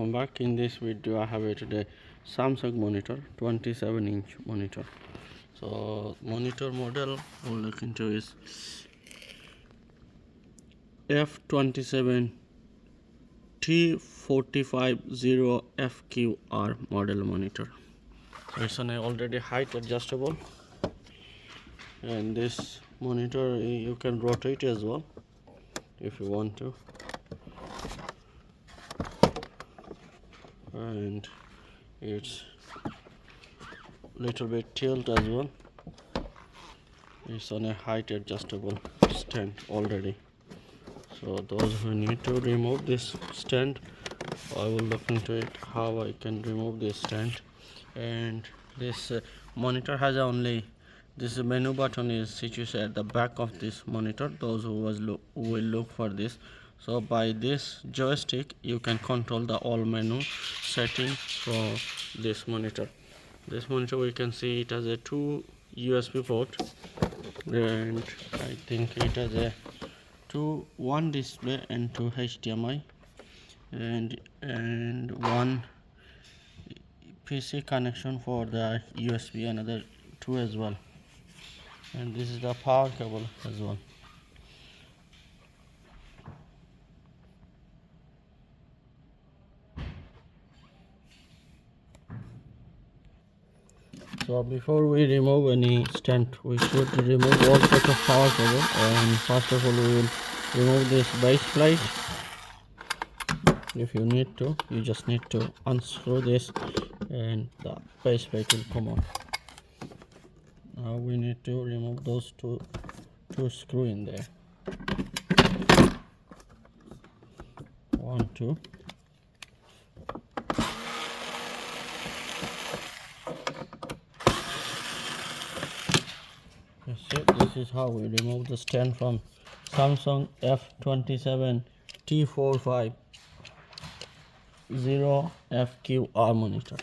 welcome back. In this video I have today Samsung monitor, 27-inch monitor. So monitor model we'll look into is F27T450FQR model monitor. So it's an already height adjustable, and this monitor you can rotate as well if you want to, and it's little bit tilt as well. It's on a height adjustable stand already. So those who need to remove this stand, I will look into it how I can remove this stand. And this monitor has only this menu button is situated at the back of this monitor. Those who will look for this. So by this joystick you can control the all menu settings for this monitor. This monitor we can see it has a 2 USB port, and I think it has a one display and 2 HDMI and one PC connection for the USB, another 2 as well, and this is the power cable as well. So before we remove any stand, we should remove all sorts of power cable, and first of all we will remove this base plate. If you need to, you just need to unscrew this and the base plate will come out. Now we need to remove those two screws in there. 1, 2. This is how we remove the stand from Samsung F27T450FQR monitor.